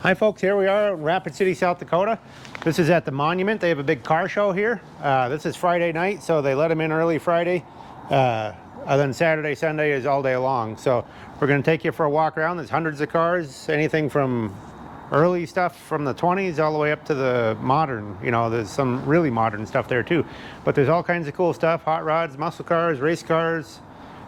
Hi folks, here we are in Rapid City, South Dakota. This is at the Monument. They have a big car show here. This is Friday night, so they let them in early Friday. Then Saturday, Sunday is all day long. So we're going to take you for a walk around. There's hundreds of cars, anything from early stuff from the 20s all the way up to the modern. You know, there's some really modern stuff there too. But there's all kinds of cool stuff, hot rods, muscle cars, race cars,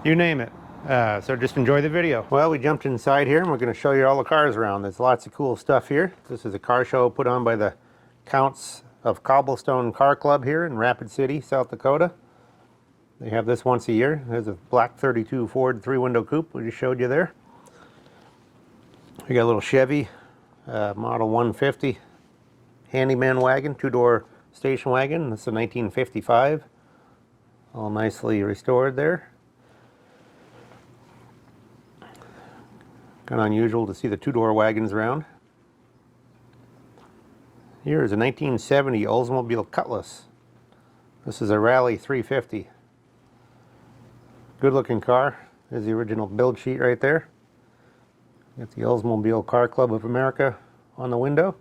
you name it. So just enjoy the video. Well, we jumped inside here and we're going to show you all the cars around. There's lots of cool stuff here. This is a car show put on by the Counts of Cobblestone Car Club here in Rapid City, South Dakota. They have this once a year. There's a black 32 Ford 3-window coupe we just showed you there. We got a little Chevy model 150 handyman wagon, 2-door station wagon. This is a 1955. All nicely restored there. Kind of unusual to see the 2-door wagons around. Here is a 1970 Oldsmobile Cutlass. This is a Rally 350. Good looking car. There's the original build sheet right there. Got the Oldsmobile Car Club of America on the window.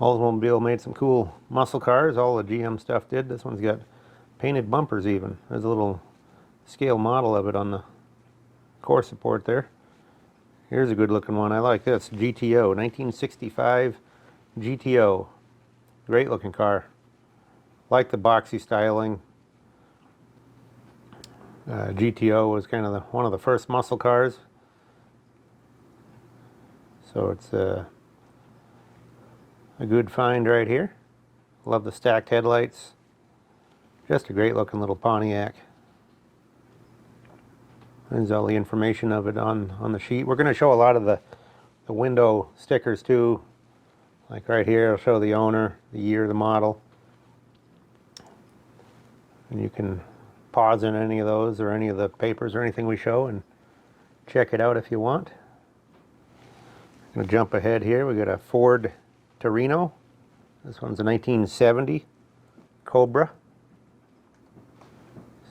Oldsmobile made some cool muscle cars. All the GM stuff did. This one's got painted bumpers even. There's a little scale model of it on the core support there. Here's a good looking one. I like this. GTO, 1965 GTO. Great looking car. Like the boxy styling. GTO was kind of one of the first muscle cars. So it's a good find right here. Love the stacked headlights. Just a great looking little Pontiac. There's all the information of it on the sheet. We're going to show a lot of the window stickers too. Like right here, I'll show the owner, the year, the model. And you can pause in any of those or any of the papers or anything we show and check it out if you want. I'm going to jump ahead here. We got a Ford Torino. This one's a 1970 Cobra.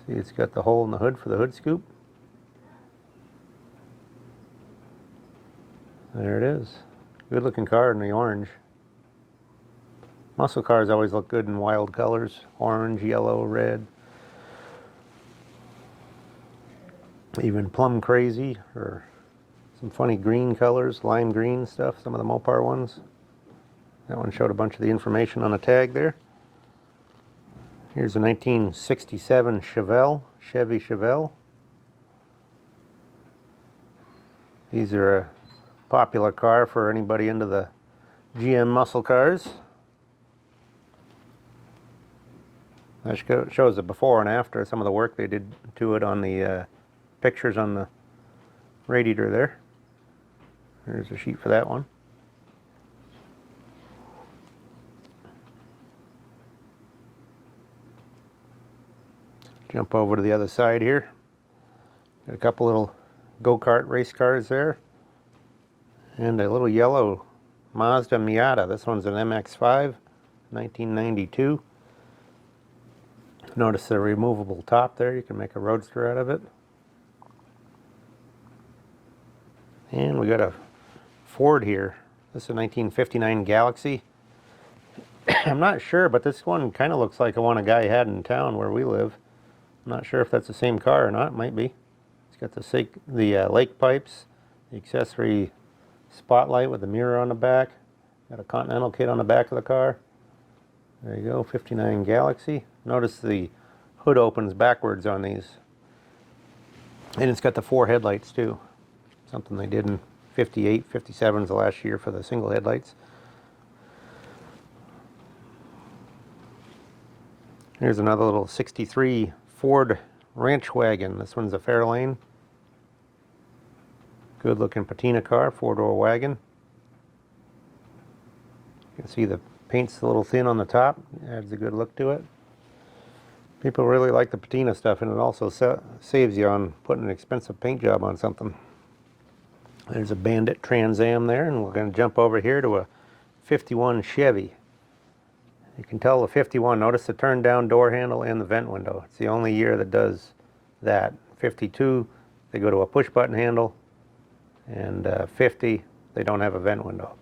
See, it's got the hole in the hood for the hood scoop. There it is. Good looking car in the orange. Muscle cars always look good in wild colors. Orange, yellow, red. Even plum crazy or some funny green colors, lime green stuff, some of the Mopar ones. That one showed a bunch of the information on the tag there. Here's a 1967 Chevy Chevelle. These are a popular car for anybody into the GM muscle cars. That shows the before and after, some of the work they did to it on the pictures on the radiator there. There's a sheet for that one. Jump over to the other side here. Got a couple little go-kart race cars there. And a little yellow Mazda Miata. This one's an MX-5, 1992. Notice the removable top there. You can make a roadster out of it. And we got a Ford here. This is a 1959 Galaxy. I'm not sure, but this one kind of looks like the one a guy had in town where we live. I'm not sure if that's the same car or not. It might be. It's got the lake pipes, the accessory spotlight with the mirror on the back. Got a Continental kit on the back of the car. There you go, 59 Galaxy. Notice the hood opens backwards on these. And it's got the 4 headlights too. Something they did in 58, 57's the last year for the single headlights. Here's another little 63 Ford ranch wagon. This one's a Fairlane. Good looking patina car, 4-door wagon. You can see the paint's a little thin on the top. Adds a good look to it. People really like the patina stuff, and it also saves you on putting an expensive paint job on something. There's a Bandit Trans Am there, and we're going to jump over here to a 51 Chevy. You can tell the 51, notice the turn down door handle and the vent window. It's the only year that does that. 52, they go to a push button handle, and 50, they don't have a vent window.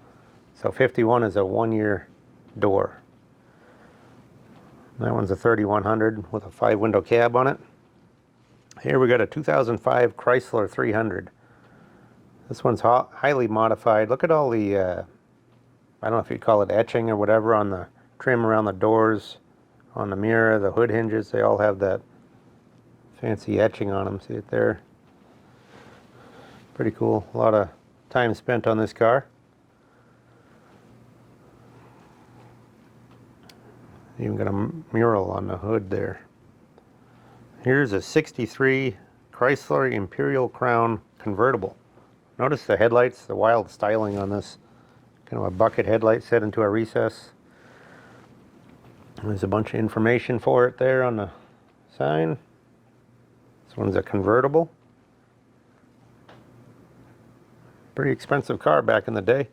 So 51 is a 1-year door. That one's a 3100 with a 5-window cab on it. Here we got a 2005 Chrysler 300. This one's highly modified. Look at all the, I don't know if you'd call it etching or whatever, on the trim around the doors, on the mirror, the hood hinges. They all have that fancy etching on them. See it there? Pretty cool. A lot of time spent on this car. Even got a mural on the hood there. Here's a 63 Chrysler Imperial Crown convertible. Notice the headlights, the wild styling on this. Kind of a bucket headlight set into a recess. There's a bunch of information for it there on the sign. This one's a convertible. Pretty expensive car back in the day.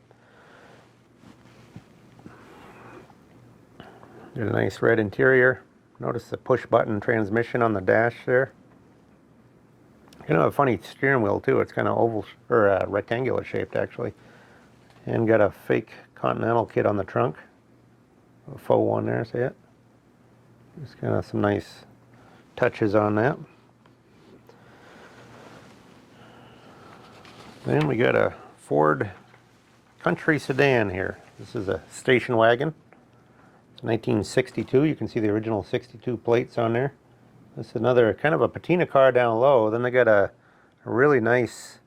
Got a nice red interior. Notice the push button transmission on the dash there. Kind of a funny steering wheel too. It's kind of oval or rectangular shaped actually. And got a fake Continental kit on the trunk. A faux one there, see it? Just kind of some nice touches on that. Then we got a Ford Country sedan here. This is a station wagon. It's 1962. You can see the original 62 plates on there. This is another kind of a patina car down low. Then they got a really nice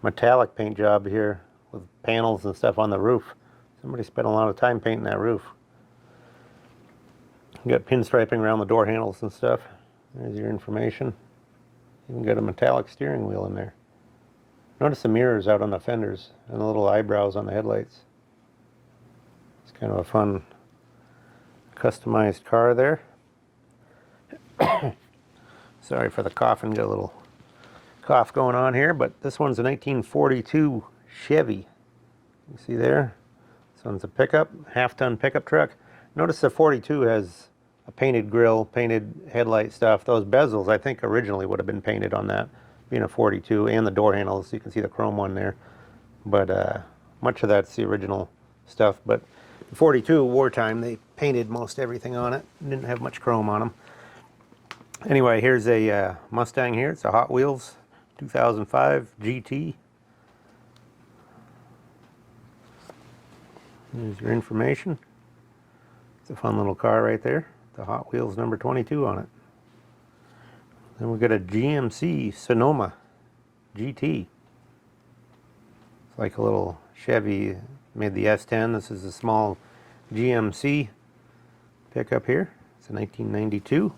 metallic paint job here with panels and stuff on the roof. Somebody spent a lot of time painting that roof. You got pinstriping around the door handles and stuff. There's your information. Even got a metallic steering wheel in there. Notice the mirrors out on the fenders and the little eyebrows on the headlights. It's kind of a fun customized car there. Sorry for the coughing, got a little cough going on here, but this one's a 1942 Chevy. You see there? This one's a pickup, half-ton pickup truck. Notice the 42 has a painted grille, painted headlight stuff. Those bezels, I think, originally would have been painted on that, being a 42, and the door handles. You can see the chrome one there. But much of that's the original stuff. But the 42, wartime, they painted most everything on it. Didn't have much chrome on them. Anyway, here's a Mustang here. It's a Hot Wheels 2005 GT. Here's your information. It's a fun little car right there. The Hot Wheels number 22 on it. Then we've got a GMC Sonoma GT. It's like a little Chevy, made the S10. This is a small GMC pickup here. It's a 1992.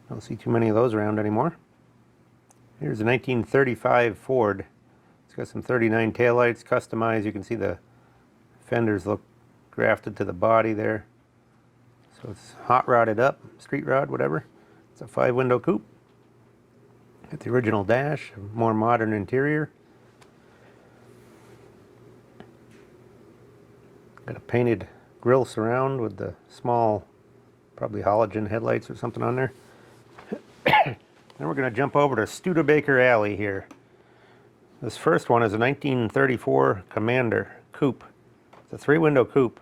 Don't see too many of those around anymore. Here's a 1935 Ford. It's got some 39 taillights, customized. You can see the fenders look grafted to the body there. So it's hot rodded up, street rod, whatever. It's a 5-window coupe. Got the original dash, a more modern interior. Got a painted grille surround with the small, probably halogen headlights or something on there. Then we're going to jump over to Studebaker Alley here. This first one is a 1934 Commander coupe. It's a 3-window coupe.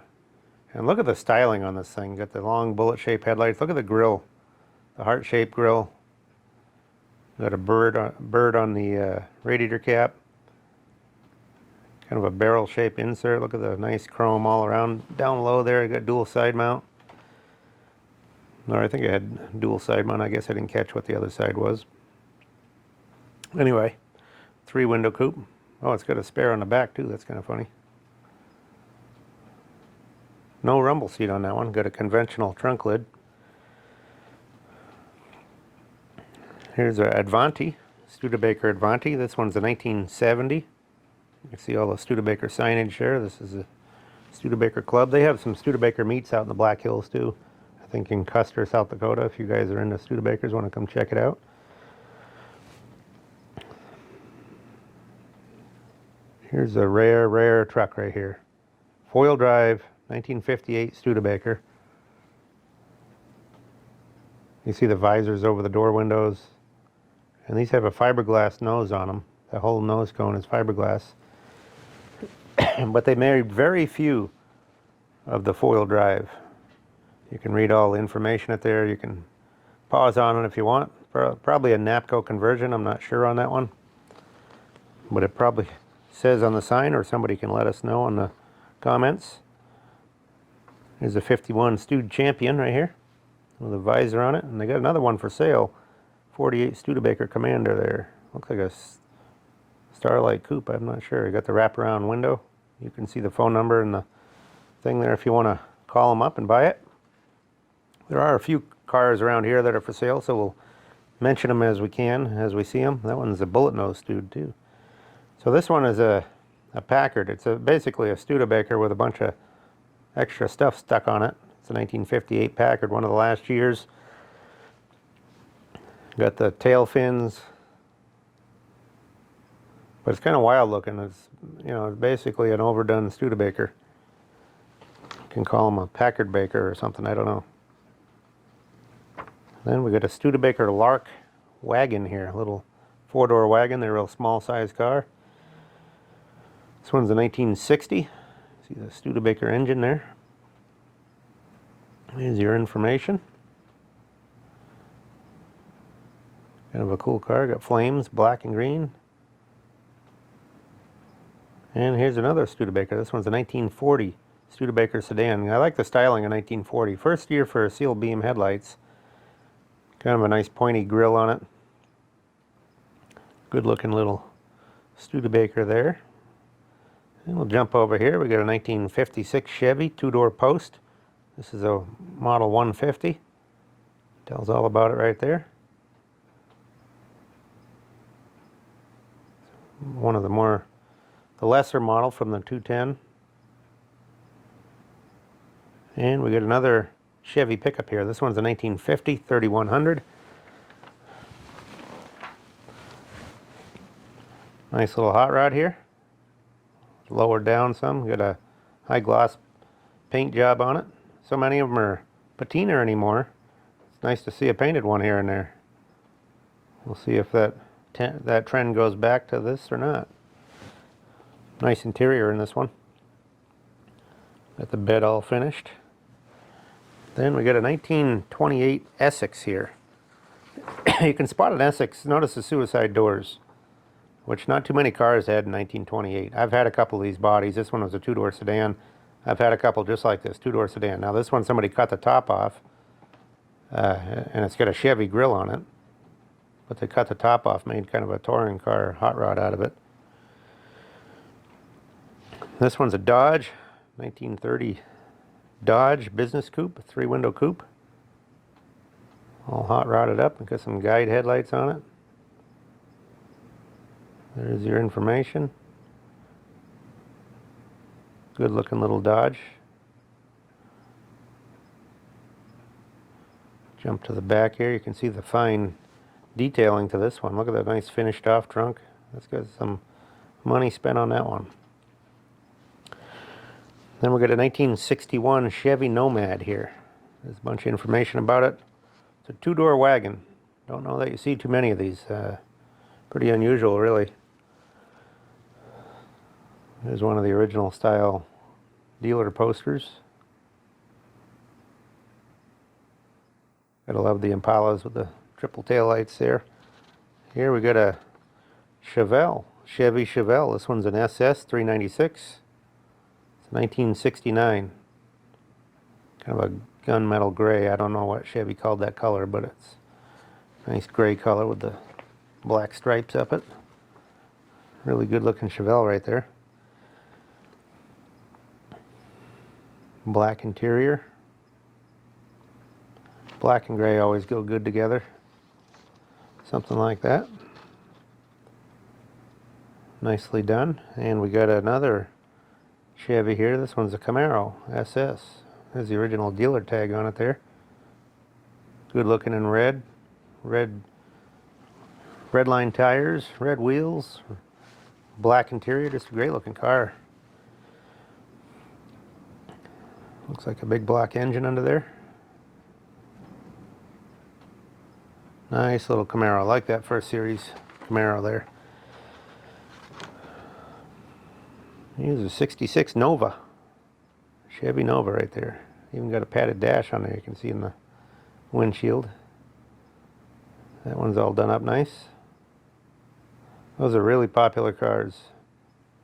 And look at the styling on this thing. Got the long bullet-shaped headlights. Look at the grille, the heart-shaped grille. Got a bird on the radiator cap. Kind of a barrel-shaped insert. Look at the nice chrome all around. Down low there, I got dual side mount. No, I think I had dual side mount. I guess I didn't catch what the other side was. Anyway, 3-window coupe. Oh, it's got a spare on the back too. That's kind of funny. No rumble seat on that one. Got a conventional trunk lid. Here's a Advanti, Studebaker Advanti. This one's a 1970. You can see all the Studebaker signage there. This is a Studebaker Club. They have some Studebaker meets out in the Black Hills too. I think in Custer, South Dakota. If you guys are into Studebakers, want to come check it out. Here's a rare truck right here. 4-wheel drive, 1958 Studebaker. You see the visors over the door windows. And these have a fiberglass nose on them. The whole nose cone is fiberglass. But they made very few of the four-wheel drive. You can read all the information up there. You can pause on it if you want. Probably a NAPCO conversion. I'm not sure on that one. But it probably says on the sign, or somebody can let us know in the comments. There's a 51 Stud Champion right here with a visor on it. And they got another one for sale. 48 Studebaker Commander there. Looks like a Starlight Coupe. I'm not sure. You got the wraparound window. You can see the phone number and the thing there if you want to call them up and buy it. There are a few cars around here that are for sale, so we'll mention them as we can, as we see them. That one's a bullet nose Stud too. So this one is a Packard. It's basically a Studebaker with a bunch of extra stuff stuck on it. It's a 1958 Packard, one of the last years. Got the tail fins, but it's kind of wild looking. It's, you know, it's basically an overdone Studebaker. You can call them a Packard Baker or something, I don't know. Then we got a Studebaker Lark wagon here, a little four-door wagon. They're a real small size car. This one's a 1960. See the Studebaker engine there. Here's your information. Kind of a cool car. Got flames, black and green. And here's another Studebaker. This one's a 1940 Studebaker sedan. I like the styling of 1940. First year for seal beam headlights. Kind of a nice pointy grill on it. Good looking little Studebaker there. And we'll jump over here. We got a 1956 Chevy two-door post. This is a model 150. Tells all about it right there. One of the lesser model from the 210. And we got another Chevy pickup here. This one's a 1950 3100. Nice little hot rod here. Lowered down some. Got a high gloss paint job on it. So many of them are patina anymore. It's nice to see a painted one here and there. We'll see if that trend goes back to this or not. Nice interior in this one. Got the bed all finished. Then we got a 1928 Essex here. You can spot an Essex. Notice the suicide doors, which not too many cars had in 1928. I've had a couple of these bodies. This one was a two-door sedan. I've had a couple just like this, two-door sedan. Now this one, somebody cut the top off, and it's got a Chevy grill on it. But they cut the top off, made kind of a touring car hot rod out of it. This one's a Dodge, 1930 Dodge business coupe, three-window coupe. All hot rodded up and got some guide headlights on it. There's your information. Good looking little Dodge. Jump to the back here. You can see the fine detailing to this one. Look at that nice finished off trunk. That's got some money spent on that one. Then we got a 1961 Chevy Nomad here. There's a bunch of information about it. It's a two-door wagon. Don't know that you see too many of these. Pretty unusual, really. There's one of the original style dealer posters. Gotta love the Impalas with the triple tail lights there. Here we got a Chevelle, Chevy Chevelle. This one's an SS 396. It's 1969. Kind of a gunmetal gray. I don't know what Chevy called that color, but it's a nice gray color with the black stripes up it. Really good looking Chevelle right there. Black interior. Black and gray always go good together. Something like that. Nicely done. And we got another Chevy here. This one's a Camaro SS. There's the original dealer tag on it there. Good looking in red. Red line tires, red wheels, black interior. Just a great looking car. Looks like a big black engine under there. Nice little Camaro. I like that first series Camaro there. Here's a 66 Nova. Chevy Nova right there. Even got a padded dash on there, you can see in the windshield. That one's all done up nice. Those are really popular cars.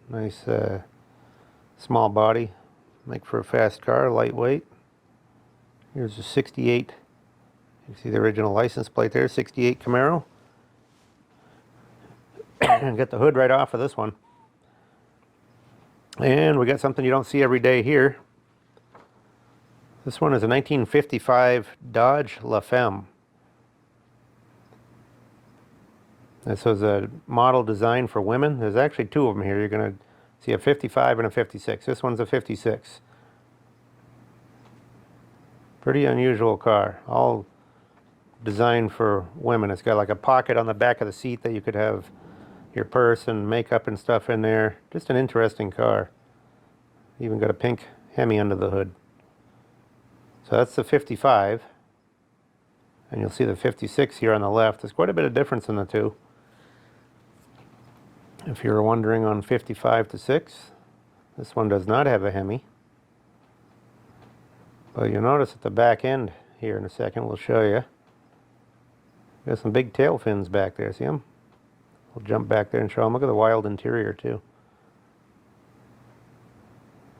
Nice small body. Make for a fast car, lightweight. Here's a 68. You can see the original license plate there, 68 Camaro. And get the hood right off of this one. And we got something you don't see every day here. This one is a 1955 Dodge La Femme. This was a model designed for women. There's actually two of them here. You're going to see a 55 and a 56. This one's a 56. Pretty unusual car. All designed for women. It's got like a pocket on the back of the seat that you could have your purse and makeup and stuff in there. Just an interesting car. Even got a pink Hemi under the hood. So that's the 55. And you'll see the 56 here on the left. There's quite a bit of difference in the two. If you're wondering on 55 to 6, this one does not have a Hemi. But you'll notice at the back end here in a second, we'll show you. Got some big tail fins back there, see them? We'll jump back there and show them. Look at the wild interior too.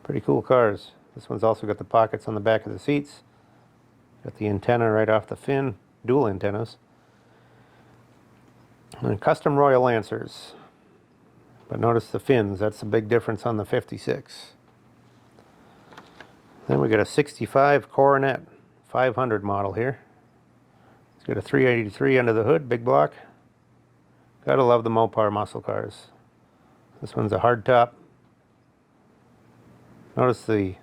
Pretty cool cars. This one's also got the pockets on the back of the seats. Got the antenna right off the fin, dual antennas. And custom Royal Lancers. But notice the fins, that's the big difference on the 56. Then we got a 65 Coronet 500 model here. It's got a 383 under the hood, big block. Gotta love the Mopar muscle cars. This one's a hardtop. Notice the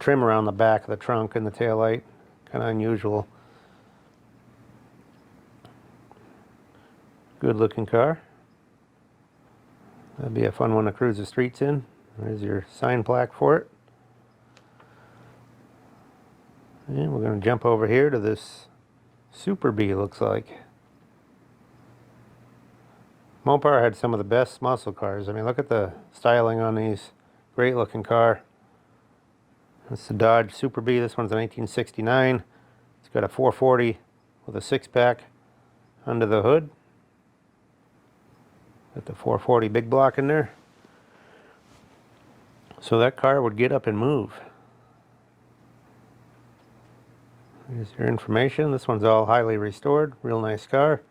trim around the back of the trunk and the taillight. Kind of unusual. Good looking car. That'd be a fun one to cruise the streets in. There's your sign plaque for it. And we're going to jump over here to this Super B, looks like. Mopar had some of the best muscle cars. I mean, look at the styling on these. Great looking car. That's the Dodge Super B. This one's a 1969. It's got a 440 with a 6-pack under the hood. Got the 440 big block in there. So that car would get up and move. Here's your information. This one's all highly restored. Real nice car.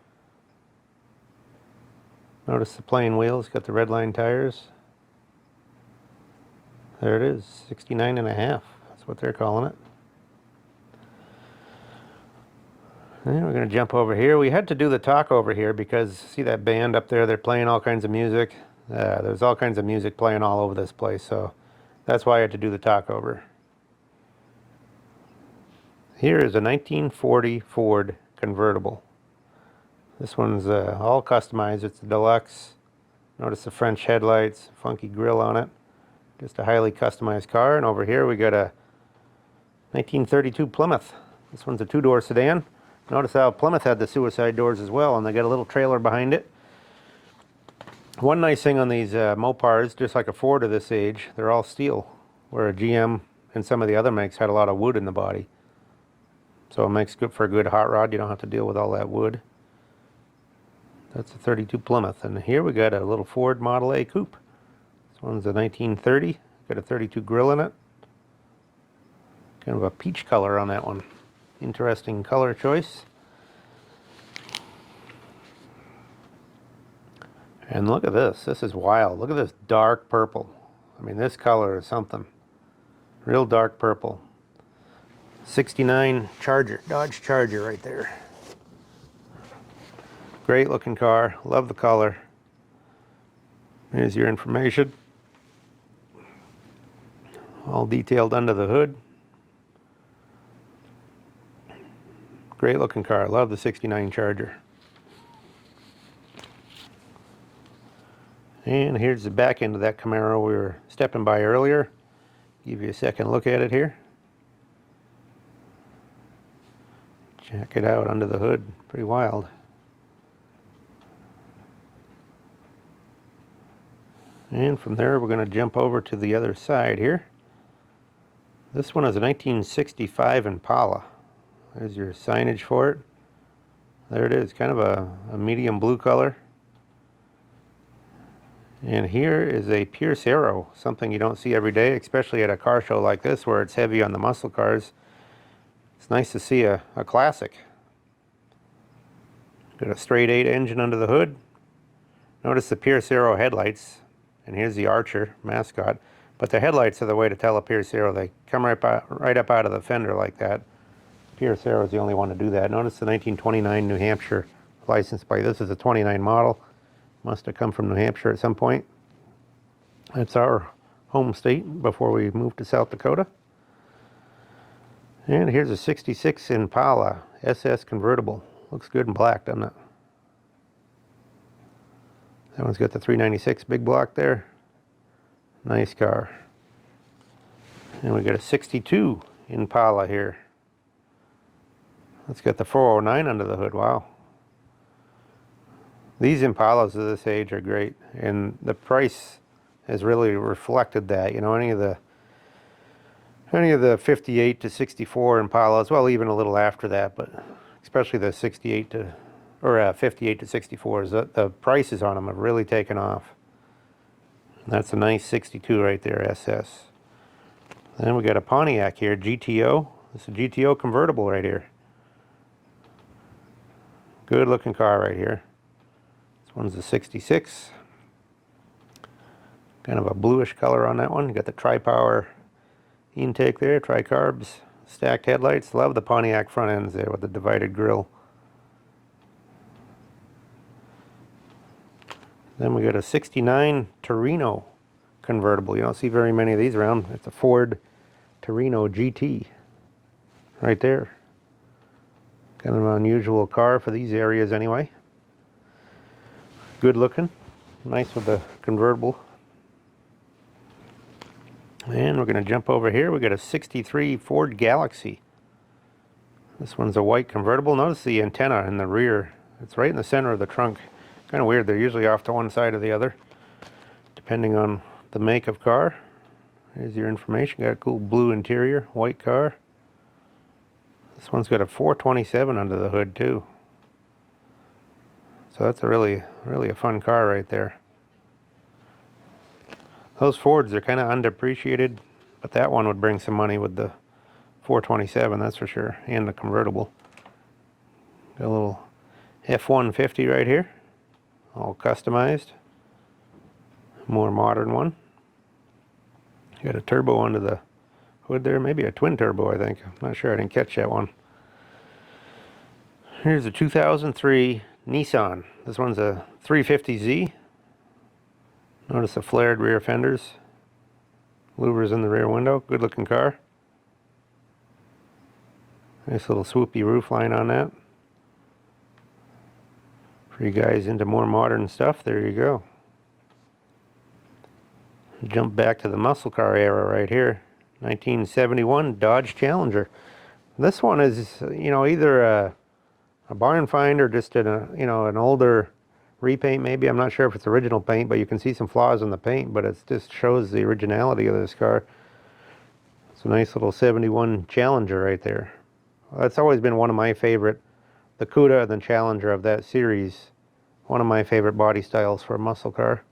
Notice the plain wheels. Got the red line tires. There it is. 69 and a half. That's what they're calling it. And we're going to jump over here. We had to do the talk over here because see that band up there? They're playing all kinds of music. There's all kinds of music playing all over this place, so that's why I had to do the talk over. Here is a 1940 Ford convertible. This one's all customized. It's a deluxe. Notice the French headlights, funky grille on it. Just a highly customized car. And over here we got a 1932 Plymouth. This one's a two-door sedan. Notice how Plymouth had the suicide doors as well, and they got a little trailer behind it. One nice thing on these Mopars, just like a Ford of this age, they're all steel, where a GM and some of the other makes had a lot of wood in the body. So it makes good for a good hot rod. You don't have to deal with all that wood. That's a 32 Plymouth. And here we got a little Ford Model A coupe. This one's a 1930. Got a 32 grille in it. Kind of a peach color on that one. Interesting color choice. And look at this. This is wild. Look at this dark purple. I mean, this color is something. Real dark purple. 69 Charger. Dodge Charger right there. Great looking car. Love the color. Here's your information. All detailed under the hood. Great looking car. Love the 69 Charger. And here's the back end of that Camaro we were stepping by earlier. Give you a second look at it here. Check it out under the hood. Pretty wild. And from there we're going to jump over to the other side here. This one is a 1965 Impala. There's your signage for it. There it is, kind of a medium blue color. And here is a Pierce Arrow, something you don't see every day, especially at a car show like this where it's heavy on the muscle cars. It's nice to see a classic. Got a straight 8 engine under the hood. Notice the Pierce Arrow headlights. And here's the Archer mascot. But the headlights are the way to tell a Pierce Arrow. They come right up out of the fender like that. Pierce Arrow is the only one to do that. Notice the 1929 New Hampshire license plate. This is a 29 model. Must have come from New Hampshire at some point. That's our home state before we moved to South Dakota. And here's a 66 Impala SS convertible. Looks good in black, doesn't it? That one's got the 396 big block there. Nice car. And we got a 62 Impala here. It's got the 409 under the hood. Wow. These Impalas of this age are great, and the price has really reflected that. You know, any of the 58 to 64 Impalas, well, even a little after that, but especially the 68 to or 58 to 64s, the prices on them have really taken off. That's a nice 62 right there, SS. Then we got a Pontiac here, GTO. This is a GTO convertible right here. Good looking car right here. This one's a 66. Kind of a bluish color on that one. You got the tri-power intake there, tri-carbs, stacked headlights. Love the Pontiac front ends there with the divided grille. Then we got a 69 Torino convertible. You don't see very many of these around. It's a Ford Torino GT right there. Kind of an unusual car for these areas anyway. Good looking. Nice with the convertible. And we're going to jump over here. We got a 63 Ford Galaxy. This one's a white convertible. Notice the antenna in the rear. It's right in the center of the trunk. Kind of weird. They're usually off to one side or the other, depending on the make of car. Here's your information. Got a cool blue interior, white car. This one's got a 427 under the hood too. So that's a really a fun car right there. Those Fords are kind of underappreciated, but that one would bring some money with the 427, that's for sure, and the convertible. Got a little F-150 right here, all customized. More modern one. Got a turbo under the hood there, maybe a twin turbo, I think. I'm not sure, I didn't catch that one. Here's a 2003 Nissan. This one's a 350Z. Notice the flared rear fenders. Louvers in the rear window. Good looking car. Nice little swoopy roof line on that. For you guys into more modern stuff, there you go. Jump back to the muscle car era right here. 1971 Dodge Challenger. This one is, you know, either a barn find or just an older repaint maybe. I'm not sure if it's original paint, but you can see some flaws in the paint, but it just shows the originality of this car. It's a nice little 71 Challenger right there. That's always been one of my favorite, the Dakota and the Challenger of that series. One of my favorite body styles for a muscle car.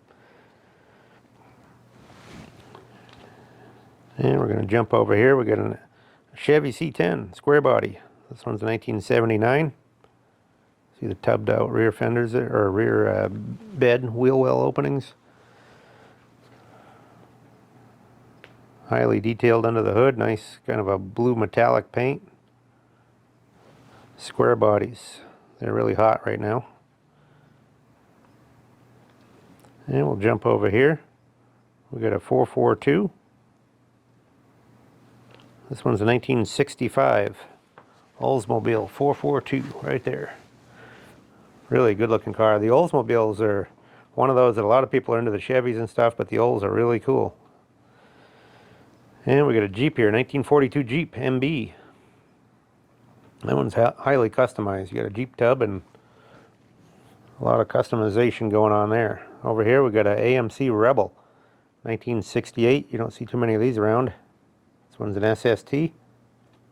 And we're going to jump over here. We got a Chevy C10 square body. This one's 1979. See the tubbed out rear fenders there, or rear bed wheel well openings. Highly detailed under the hood. Nice kind of a blue metallic paint. Square bodies. They're really hot right now. And we'll jump over here. We got a 442. This one's a 1965 Oldsmobile 442 right there. Really good looking car. The Oldsmobiles are one of those that a lot of people are into the Chevys and stuff, but the Olds are really cool. And we got a Jeep here, 1942 Jeep MB. That one's highly customized. You got a Jeep tub and a lot of customization going on there. Over here we got a AMC Rebel, 1968. You don't see too many of these around. This one's an SST,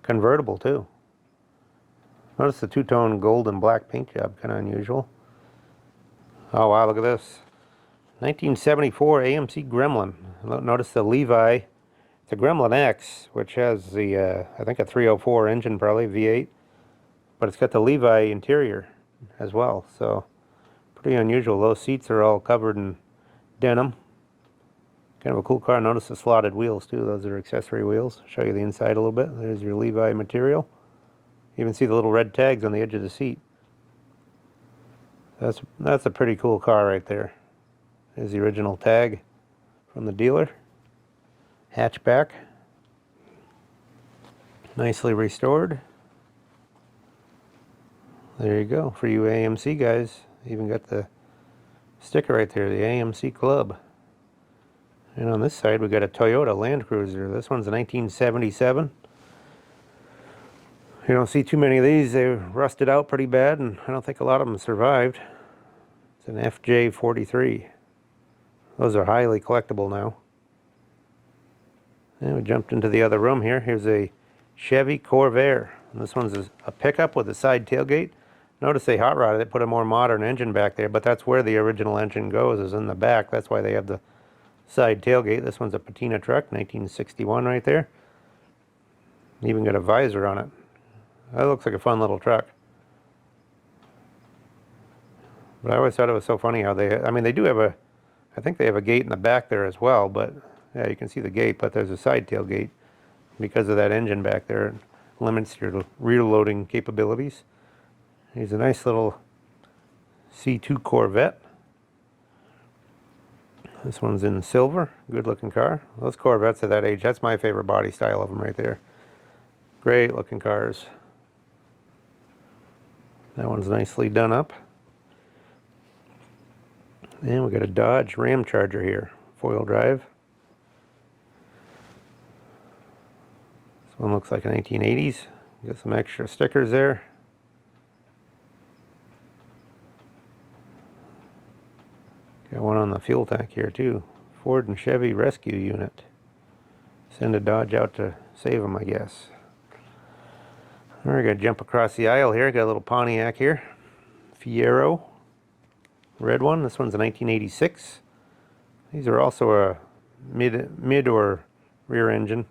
convertible too. Notice the two-tone gold and black paint job, kind of unusual. Oh wow, look at this. 1974 AMC Gremlin. Notice the Levi. It's a Gremlin X, which has the, I think a 304 engine, probably V8. But it's got the Levi interior as well, so pretty unusual. Those seats are all covered in denim. Kind of a cool car. Notice the slotted wheels too. Those are accessory wheels. Show you the inside a little bit. There's your Levi material. You even see the little red tags on the edge of the seat. That's a pretty cool car right there. There's the original tag from the dealer. Hatchback. Nicely restored. There you go. For you AMC guys. Even got the sticker right there, the AMC Club. And on this side we got a Toyota Land Cruiser. This one's a 1977. You don't see too many of these. They rusted out pretty bad, and I don't think a lot of them survived. It's an FJ43. Those are highly collectible now. And we jumped into the other room here. Here's a Chevy Corvair. And this one's a pickup with a side tailgate. Notice they hot rodded it, put a more modern engine back there, but that's where the original engine goes, is in the back. That's why they have the side tailgate. This one's a patina truck, 1961 right there. Even got a visor on it. That looks like a fun little truck. But I always thought it was so funny how they, I mean, they do have a, I think they have a gate in the back there as well, but yeah, you can see the gate, but there's a side tailgate. Because of that engine back there, it limits your rear loading capabilities. Here's a nice little C2 Corvette. This one's in silver. Good looking car. Those Corvettes at that age, that's my favorite body style of them right there. Great looking cars. That one's nicely done up. And we got a Dodge Ram Charger here. Four-wheel drive. This one looks like a 1980s. Got some extra stickers there. Got one on the fuel tank here too. Ford and Chevy rescue unit. Send a Dodge out to save them, I guess. We're going to jump across the aisle here. Got a little Pontiac here. Fiero. Red one. This one's a 1986. These are also a mid or rear engine.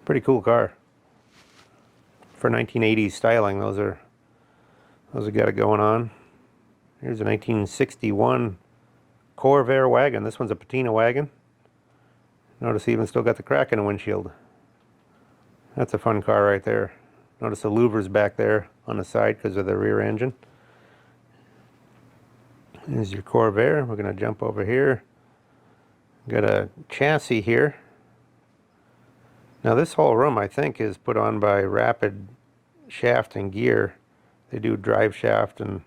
Pretty cool car. For 1980s styling, those have got it going on. Here's a 1961 Corvair wagon. This one's a patina wagon. Notice he even still got the crack in the windshield. That's a fun car right there. Notice the louvers back there on the side because of the rear engine. Here's your Corvair. We're going to jump over here. Got a chassis here. Now this whole room I think is put on by Rapid Shaft and Gear. They do drive shaft and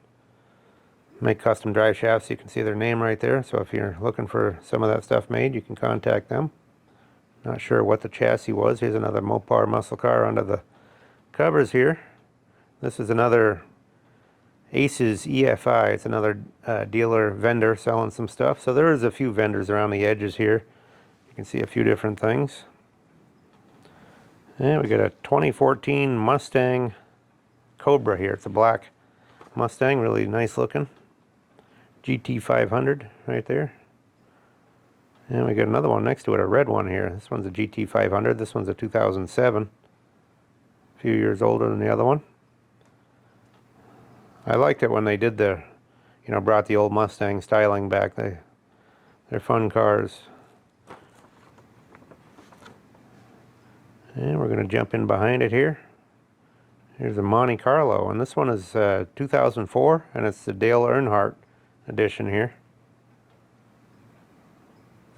make custom drive shafts. You can see their name right there. So if you're looking for some of that stuff made, you can contact them. Not sure what the chassis was. Here's another Mopar muscle car under the covers here. This is another Aces EFI. It's another dealer vendor selling some stuff. So there is a few vendors around the edges here. You can see a few different things. And we got a 2014 Mustang Cobra here. It's a black Mustang, really nice looking. GT500 right there. And we got another one next to it, a red one here. This one's a GT500. This one's a 2007. A few years older than the other one. I liked it when they did the, you know, brought the old Mustang styling back. They're fun cars. And we're going to jump in behind it here. Here's a Monte Carlo, and this one is 2004, and it's the Dale Earnhardt edition here.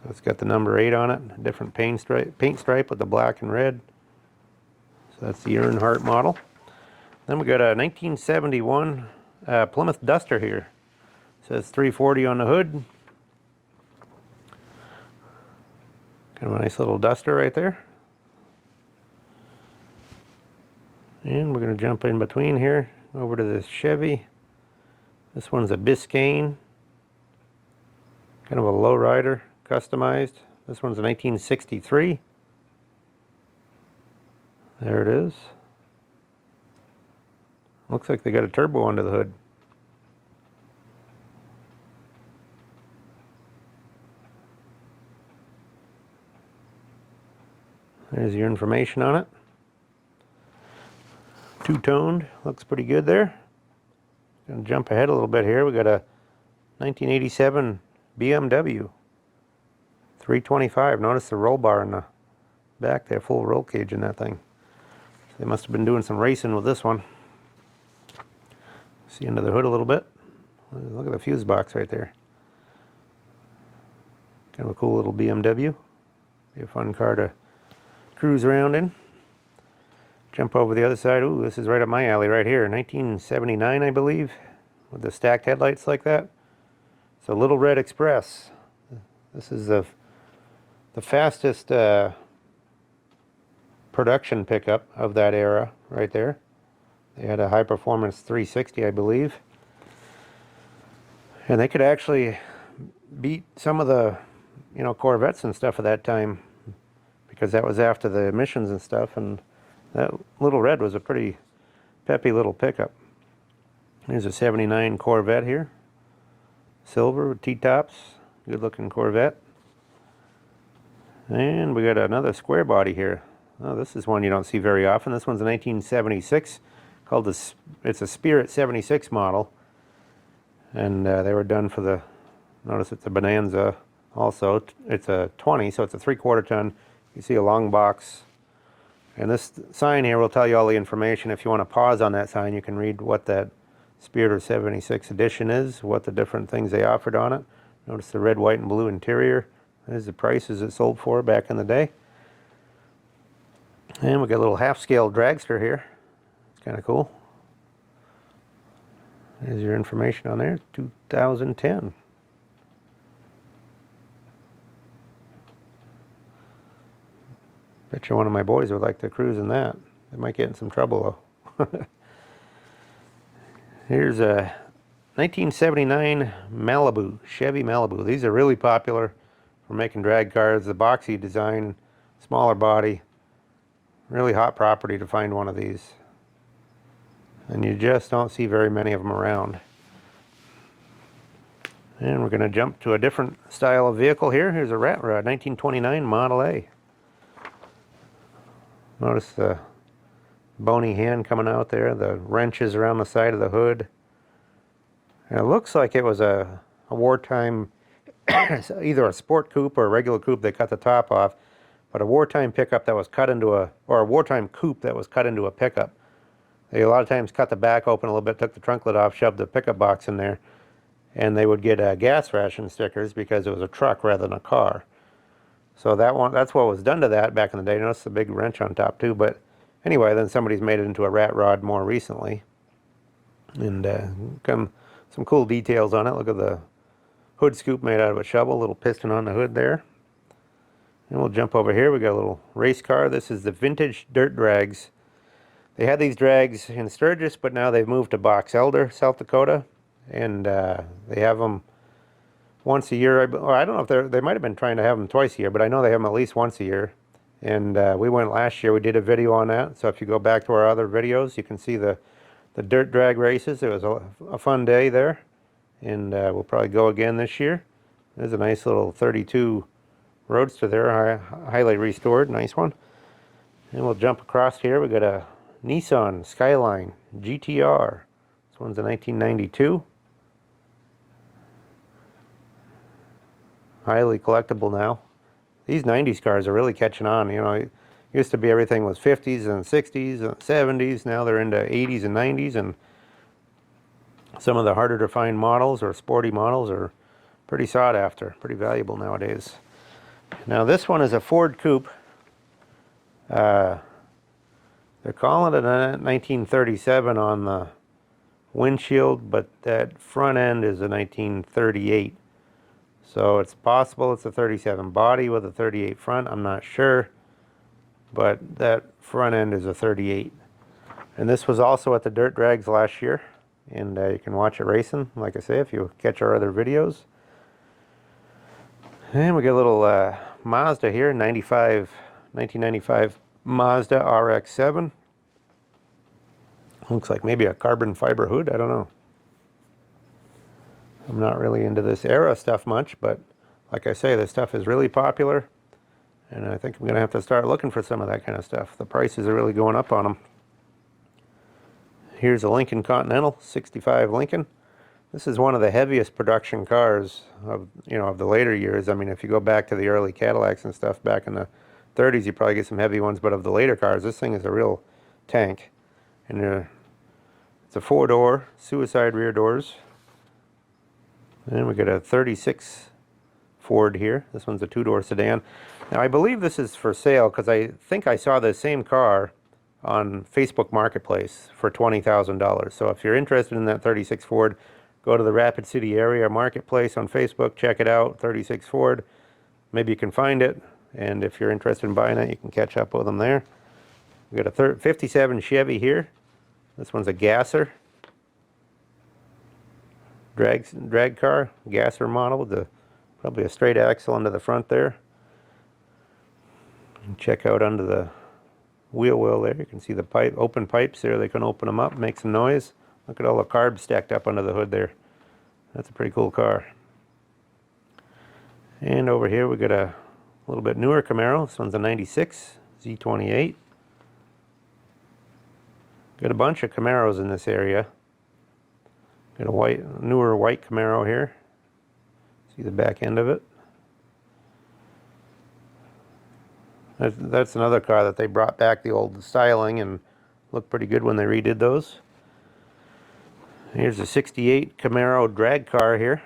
So it's got the number 8 on it, a different paint stripe with the black and red. So that's the Earnhardt model. Then we got a 1971 Plymouth Duster here. It says 340 on the hood. Kind of a nice little Duster right there. And we're going to jump in between here, over to this Chevy. This one's a Biscayne, kind of a lowrider, customized. This one's a 1963. There it is. Looks like they got a turbo under the hood. There's your information on it. Two-toned, looks pretty good there. Gonna jump ahead a little bit here. We got a 1987 BMW 325. Notice the roll bar in the back there, full roll cage in that thing. So they must have been doing some racing with this one. See under the hood a little bit. Look at the fuse box right there. Kind of a cool little BMW. Be a fun car to cruise around in. Jump over the other side. Ooh, this is right up my alley right here. 1979, I believe, with the stacked headlights like that. It's a Little Red Express. This is the fastest production pickup of that era right there. They had a high performance 360, I believe. And they could actually beat some of the, Corvettes and stuff at that time, because that was after the emissions and stuff, and that Little Red was a pretty peppy little pickup. Here's a 79 Corvette here. Silver with T-tops. Good looking Corvette. And we got another square body here. Oh, this is one you don't see very often. This one's a 1976. Called it's a Spirit 76 model. And they were done for the, notice it's a Bonanza also. It's a 20, so it's a 3/4 ton. You see a long box. And this sign here will tell you all the information. If you want to pause on that sign, you can read what that Spirit 76 edition is, what the different things they offered on it. Notice the red, white, and blue interior. There's the prices it sold for back in the day. And we got a little half-scale dragster here. It's kind of cool. There's your information on there. 2010. Bet you one of my boys would like to cruise in that. They might get in some trouble though. Here's a 1979 Malibu, Chevy Malibu. These are really popular for making drag cars. The boxy design, smaller body. Really hot property to find one of these. And you just don't see very many of them around. And we're going to jump to a different style of vehicle here. Here's a Rat Rod, 1929 Model A. Notice the bony hand coming out there, the wrenches around the side of the hood. And it looks like it was a wartime, either a sport coupe or a regular coupe. They cut the top off, but a wartime pickup that was cut into or a wartime coupe that was cut into a pickup. They a lot of times cut the back open a little bit, took the trunk lid off, shoved the pickup box in there, and they would get gas ration stickers because it was a truck rather than a car. So that's what was done to that back in the day. Notice the big wrench on top too. But anyway, then somebody's made it into a rat rod more recently. And some cool details on it. Look at the hood scoop made out of a shovel, little piston on the hood there. And we'll jump over here. We got a little race car. This is the vintage dirt drags. They had these drags in Sturgis, but now they've moved to Box Elder, South Dakota. And they have them once a year. I don't know if they might have been trying to have them twice a year, but I know they have them at least once a year. And we went last year. We did a video on that. So if you go back to our other videos, you can see the dirt drag races. It was a fun day there. And we'll probably go again this year. There's a nice little 32 Roadster there, highly restored. Nice one. And we'll jump across here. We got a Nissan Skyline GTR. This one's a 1992. Highly collectible now. These 90s cars are really catching on. It used to be everything was 50s and 60s and 70s. Now they're into 80s and 90s, and some of the harder to find models or sporty models are pretty sought after, pretty valuable nowadays. Now this one is a Ford Coupe. They're calling it a 1937 on the windshield, but that front end is a 1938. So it's possible it's a 37 body with a 38 front. I'm not sure, but that front end is a 38. And this was also at the Dirt Drags last year. And you can watch it racing, like I say, if you catch our other videos. And we got a little Mazda here, 1995 Mazda RX-7. Looks like maybe a carbon fiber hood, I don't know. I'm not really into this era stuff much, but like I say, this stuff is really popular. And I think I'm going to have to start looking for some of that kind of stuff. The prices are really going up on them. Here's a Lincoln Continental, 65 Lincoln. This is one of the heaviest production cars of, of the later years. I mean, if you go back to the early Cadillacs and stuff back in the 30s, you probably get some heavy ones, but of the later cars, this thing is a real tank. And it's a 4-door, suicide rear doors. And we got a 36 Ford here. This one's a 2-door sedan. Now, I believe this is for sale because I think I saw the same car on Facebook Marketplace for $20,000. So if you're interested in that 36 Ford, go to the Rapid City area marketplace on Facebook, check it out, 36 Ford. Maybe you can find it, and if you're interested in buying it, you can catch up with them there. We got a 57 Chevy here. This one's a gasser. Drag car, gasser model with probably a straight axle under the front there. And check out under the wheel well there. You can see the open pipes there. They can open them up, make some noise. Look at all the carbs stacked up under the hood there. That's a pretty cool car. And over here we got a little bit newer Camaro. This one's a 96 Z28. Got a bunch of Camaros in this area. Got a newer white Camaro here. See the back end of it. That's another car that they brought back the old styling and looked pretty good when they redid those. Here's a 68 Camaro drag car here.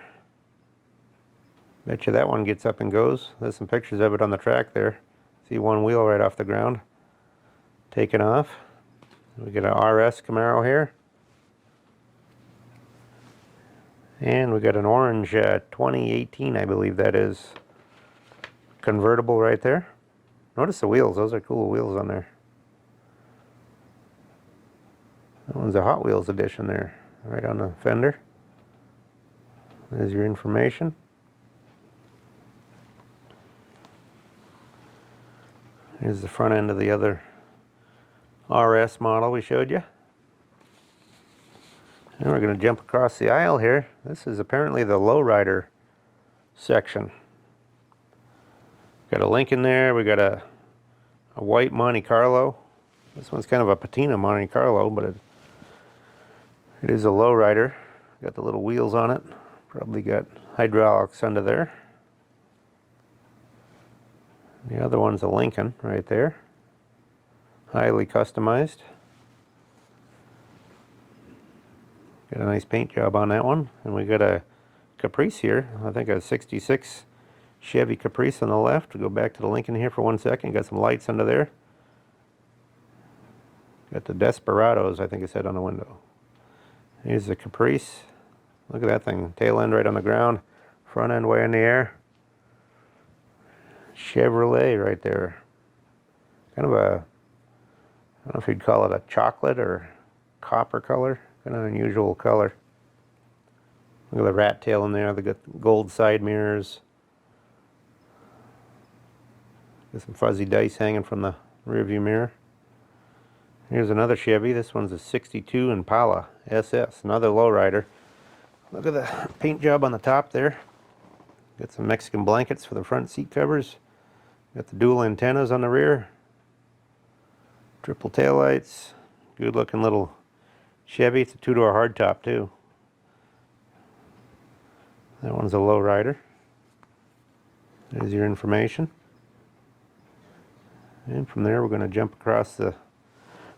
Bet you that one gets up and goes. There's some pictures of it on the track there. See one wheel right off the ground. Taken off. We got an RS Camaro here. And we got an orange 2018, I believe that is. Convertible right there. Notice the wheels. Those are cool wheels on there. That one's a Hot Wheels edition there. Right on the fender. There's your information. Here's the front end of the other RS model we showed you. And we're going to jump across the aisle here. This is apparently the Lowrider section. Got a Lincoln there. We got a white Monte Carlo. This one's kind of a patina Monte Carlo, but it is a Lowrider. Got the little wheels on it. Probably got hydraulics under there. The other one's a Lincoln right there. Highly customized. Got a nice paint job on that one. And we got a Caprice here. I think a 66 Chevy Caprice on the left. We'll go back to the Lincoln here for 1 second. Got some lights under there. Got the Desperados, I think it said on the window. Here's the Caprice. Look at that thing. Tail end right on the ground. Front end way in the air. Chevrolet right there. Kind of a, I don't know if you'd call it a chocolate or copper color. Kind of an unusual color. Look at the rat tail in there. They got gold side mirrors. Got some fuzzy dice hanging from the rear view mirror. Here's another Chevy. This one's a 62 Impala SS. Another lowrider. Look at the paint job on the top there. Got some Mexican blankets for the front seat covers. Got the dual antennas on the rear. Triple taillights. Good looking little Chevy. It's a 2-door hardtop too. That one's a lowrider. There's your information. And from there we're going to jump across the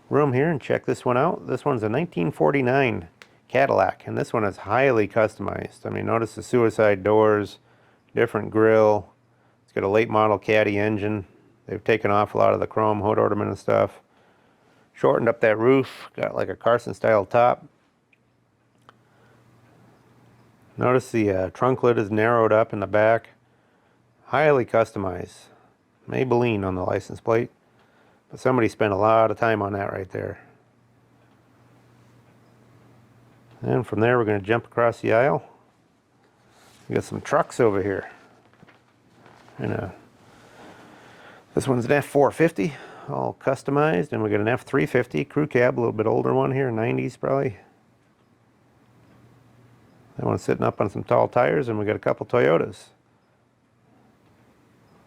room here and check this one out. This one's a 1949 Cadillac, and this one is highly customized. I mean, notice the suicide doors, different grille. It's got a late model Caddy engine. They've taken off a lot of the chrome hood ornament and stuff. Shortened up that roof, got like a Carson style top. Notice the trunk lid is narrowed up in the back. Highly customized. Maybelline on the license plate. But somebody spent a lot of time on that right there. And from there we're going to jump across the aisle. We got some trucks over here. And this one's an F450, all customized, and we got an F350 crew cab, a little bit older one here, 90s probably. That one's sitting up on some tall tires, and we got a couple Toyotas.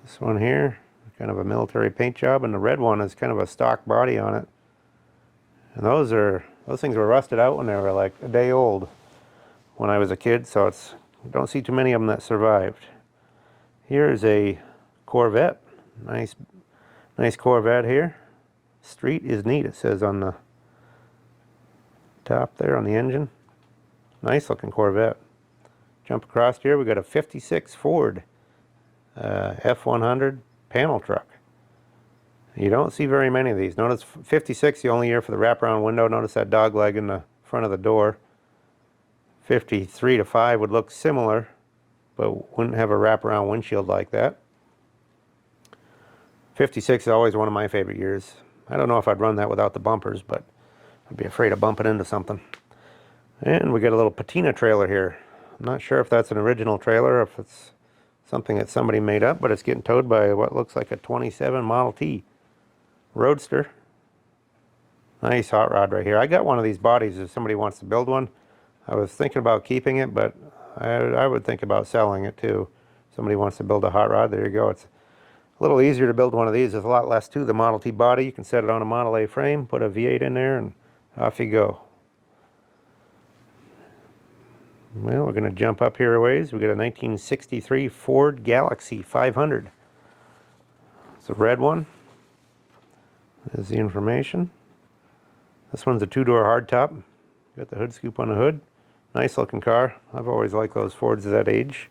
This one here, kind of a military paint job, and the red one is kind of a stock body on it. And those things were rusted out when they were like a day old when I was a kid, so you don't see too many of them that survived. Here's a Corvette. Nice Corvette here. Street is neat, it says on the top there on the engine. Nice looking Corvette. Jump across here, we got a 56 Ford F100 panel truck. You don't see very many of these. Notice 56 the only year for the wraparound window. Notice that dog leg in the front of the door. 53 to 5 would look similar, but wouldn't have a wraparound windshield like that. 56 is always one of my favorite years. I don't know if I'd run that without the bumpers, but I'd be afraid of bumping into something. And we got a little patina trailer here. I'm not sure if that's an original trailer or if it's something that somebody made up, but it's getting towed by what looks like a 27 Model T Roadster. Nice hot rod right here. I got one of these bodies if somebody wants to build one. I was thinking about keeping it, but I would think about selling it too. Somebody wants to build a hot rod, there you go. It's a little easier to build one of these. There's a lot less to the Model T body. You can set it on a Model A frame, put a V8 in there, and off you go. Well, we're going to jump up here a ways. We got a 1963 Ford Galaxy 500. It's a red one. There's the information. This one's a two-door hardtop. Got the hood scoop on the hood. Nice looking car. I've always liked those Fords of that age.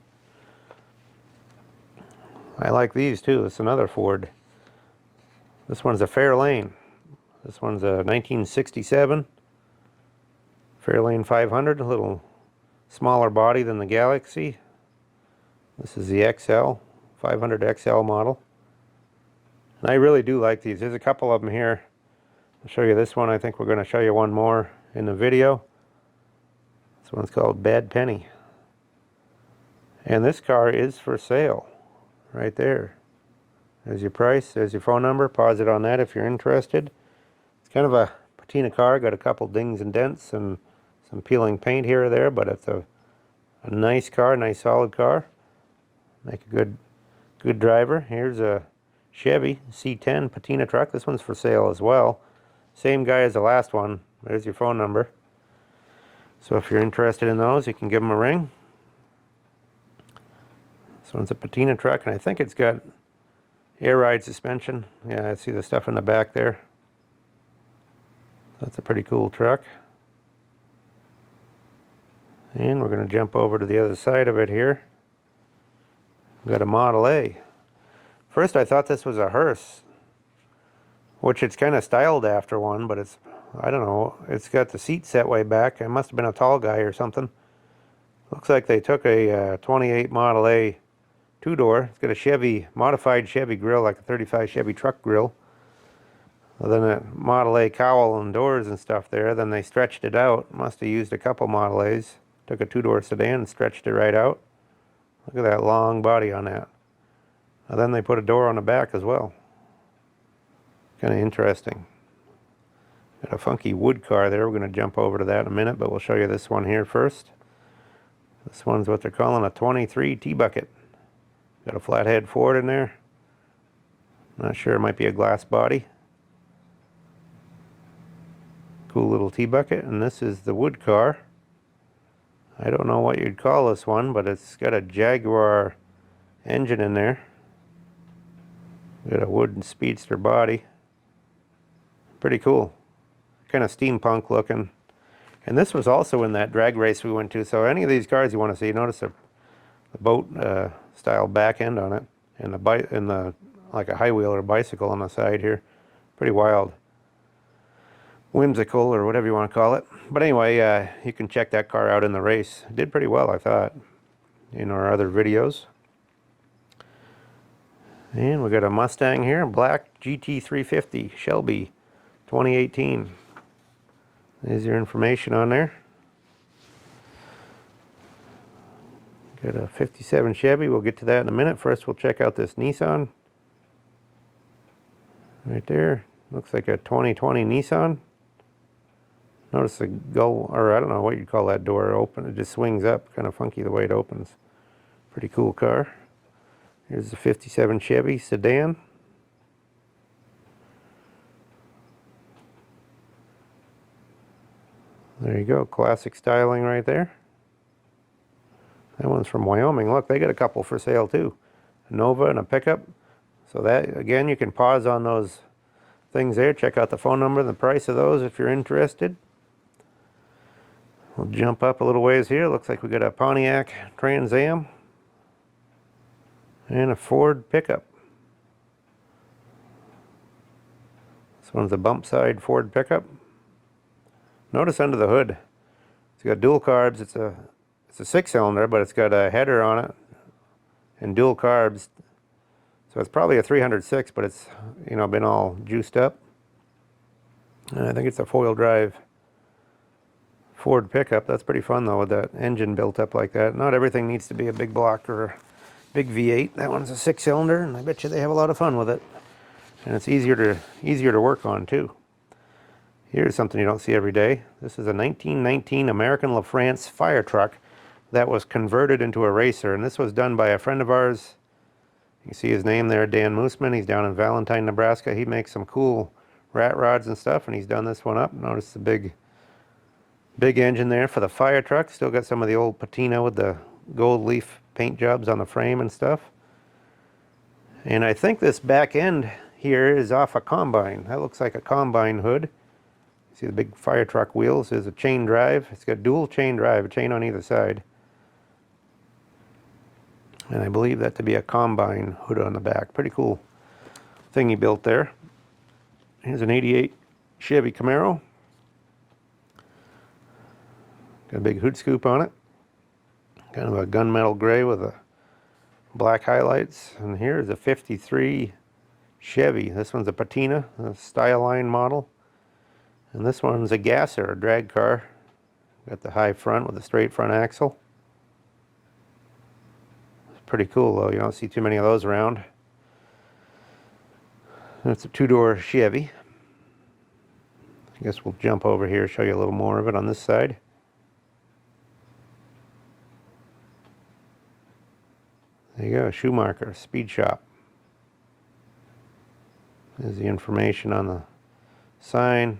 I like these too. It's another Ford. This one's a Fairlane. This one's a 1967 Fairlane 500, a little smaller body than the Galaxy. This is the XL, 500 XL model. And I really do like these. There's a couple of them here. I'll show you this one. I think we're going to show you one more in the video. This one's called Bad Penny. And this car is for sale. Right there. There's your price, there's your phone number. Pause it on that if you're interested. It's kind of a patina car. Got a couple dings and dents and some peeling paint here or there, but it's a nice car, nice solid car. Make a good driver. Here's a Chevy C10 patina truck. This one's for sale as well. Same guy as the last one. There's your phone number. So if you're interested in those, you can give them a ring. This one's a patina truck, and I think it's got air ride suspension. Yeah, I see the stuff in the back there. That's a pretty cool truck. And we're going to jump over to the other side of it here. We've got a Model A. First I thought this was a hearse, which it's kind of styled after one, but it's, I don't know, it's got the seat set way back. It must have been a tall guy or something. Looks like they took a 28 Model A two-door. It's got a Chevy, modified Chevy grill, like a 35 Chevy truck grill. Well, then a Model A cowl and doors and stuff there. Then they stretched it out. Must have used a couple Model A's. Took a two-door sedan and stretched it right out. Look at that long body on that. And then they put a door on the back as well. Kind of interesting. Got a funky wood car there. We're going to jump over to that in a minute, but we'll show you this one here first. This one's what they're calling a 23 T-bucket. Got a flathead Ford in there. Not sure, it might be a glass body. Cool little T-bucket, and this is the wood car. I don't know what you'd call this one, but it's got a Jaguar engine in there. Got a wooden speedster body. Pretty cool. Kind of steampunk looking. And this was also in that drag race we went to, so any of these cars you want to see, notice the boat style back end on it, and the like a high wheel or bicycle on the side here. Pretty wild. Whimsical or whatever you want to call it. But anyway, you can check that car out in the race. It did pretty well, I thought, in our other videos. And we got a Mustang here, black GT350 Shelby 2018. There's your information on there. Got a 57 Chevy. We'll get to that in a minute. First, we'll check out this Nissan. Right there. Looks like a 2020 Nissan. Notice the gull, or I don't know what you'd call that door open. It just swings up. Kind of funky the way it opens. Pretty cool car. Here's the 57 Chevy sedan. There you go. Classic styling right there. That one's from Wyoming. Look, they got a couple for sale too. A Nova and a pickup. So that, again, you can pause on those things there. Check out the phone number and the price of those if you're interested. We'll jump up a little ways here. Looks like we got a Pontiac Trans Am and a Ford pickup. This one's a bump side Ford pickup. Notice under the hood, it's got dual carbs. It's a 6-cylinder, but it's got a header on it and dual carbs. So it's probably a 306, but it's, you know, been all juiced up. And I think it's a four-wheel drive Ford pickup. That's pretty fun though, with that engine built up like that. Not everything needs to be a big block or a big V8. That one's a 6-cylinder, and I bet you they have a lot of fun with it. And it's easier to work on too. Here's something you don't see every day. This is a 1919 American LaFrance fire truck that was converted into a racer, and this was done by a friend of ours. You can see his name there, Dan Mooseman. He's down in Valentine, Nebraska. He makes some cool rat rods and stuff, and he's done this one up. Notice the big engine there for the fire truck. Still got some of the old patina with the gold leaf paint jobs on the frame and stuff. And I think this back end here is off a combine. That looks like a combine hood. See the big fire truck wheels. There's a chain drive. It's got dual chain drive, a chain on either side. And I believe that to be a combine hood on the back. Pretty cool thing he built there. Here's an 88 Chevy Camaro. Got a big hood scoop on it. Kind of a gunmetal gray with a black highlights. And here's a 53 Chevy. This one's a patina, a Styline model. And this one's a gasser, a drag car. Got the high front with a straight front axle. It's pretty cool though, you don't see too many of those around. It's a two-door Chevy. I guess we'll jump over here, show you a little more of it on this side. There you go, Schumacher, Speed Shop. There's the information on the sign.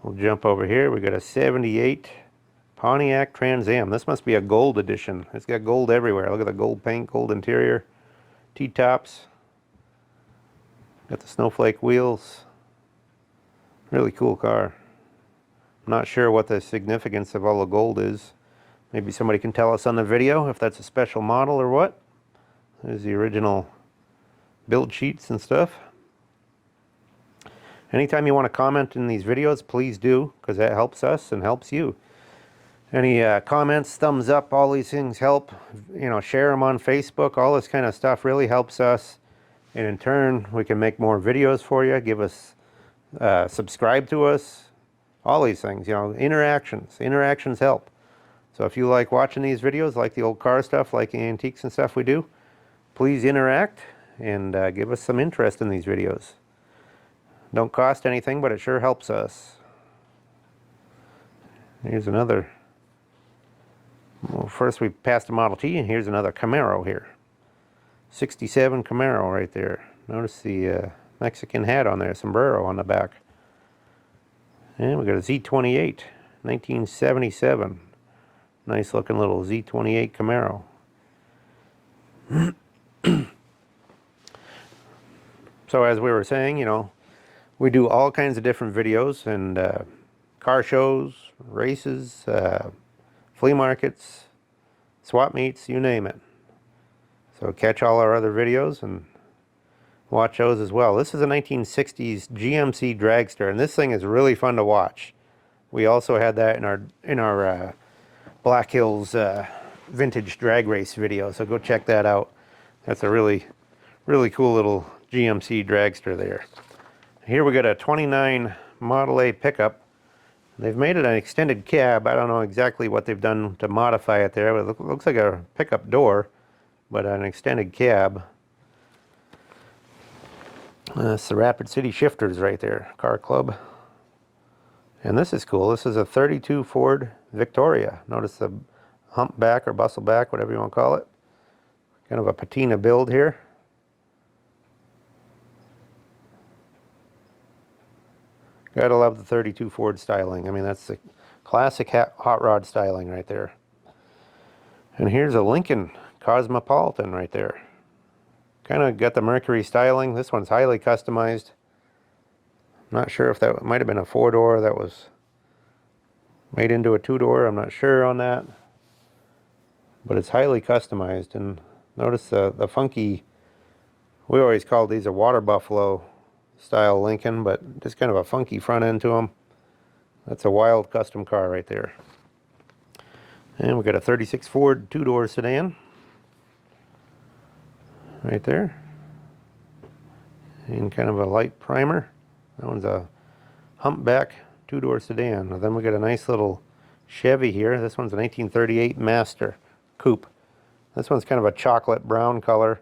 We'll jump over here. We got a 78 Pontiac Trans Am. This must be a gold edition. It's got gold everywhere. Look at the gold paint, gold interior, T-tops. Got the snowflake wheels. Really cool car. I'm not sure what the significance of all the gold is. Maybe somebody can tell us on the video if that's a special model or what. There's the original build sheets and stuff. Anytime you want to comment in these videos, please do, because that helps us and helps you. Any comments, thumbs up, all these things help. You know, share them on Facebook. All this kind of stuff really helps us. And in turn, we can make more videos for you. Give us, subscribe to us. All these things, you know, interactions. Interactions help. So if you like watching these videos, like the old car stuff, like the antiques and stuff we do, please interact and give us some interest in these videos. Don't cost anything, but it sure helps us. Here's another. Well, first we passed the Model T, and here's another Camaro here. 67 Camaro right there. Notice the Mexican hat on there, sombrero on the back. And we got a Z28, 1977. Nice looking little Z28 Camaro. So as we were saying, you know, we do all kinds of different videos and car shows, races, flea markets, swap meets, you name it. So catch all our other videos and watch those as well. This is a 1960s GMC dragster, and this thing is really fun to watch. We also had that in our Black Hills vintage drag race video, so go check that out. That's a really cool little GMC dragster there. Here we got a 29 Model A pickup. They've made it an extended cab. I don't know exactly what they've done to modify it there. It looks like a pickup door, but an extended cab. That's the Rapid City Shifters right there, Car Club. And this is cool. This is a 32 Ford Victoria. Notice the hump back or bustle back, whatever you want to call it. Kind of a patina build here. Gotta love the 32 Ford styling. I mean, that's the classic hot rod styling right there. And here's a Lincoln Cosmopolitan right there. Kind of got the Mercury styling. This one's highly customized. Not sure if that might have been a 4-door that was made into a 2-door. I'm not sure on that. But it's highly customized. And notice the funky, we always called these a water buffalo style Lincoln, but just kind of a funky front end to them. That's a wild custom car right there. And we got a 36 Ford 2-door sedan right there, and kind of a light primer. That one's a humpback 2-door sedan. And then we got a nice little Chevy here. This one's a 1938 Master Coupe. This one's kind of a chocolate brown color.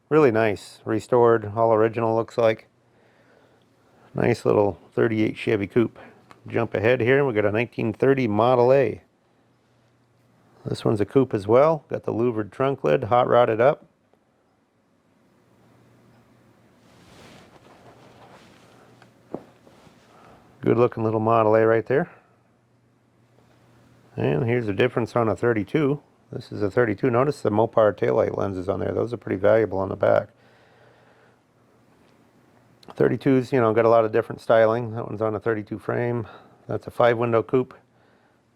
Really nice, restored, all original looks like. Nice little 38 Chevy Coupe. Jump ahead here, we got a 1930 Model A. This one's a coupe as well. Got the louvered trunk lid, hot rodded up. Good looking little Model A right there. And here's the difference on a 32. This is a 32. Notice the Mopar taillight lenses on there. Those are pretty valuable on the back. 32s, you know, got a lot of different styling. That one's on a 32 frame. That's a 5-window coupe.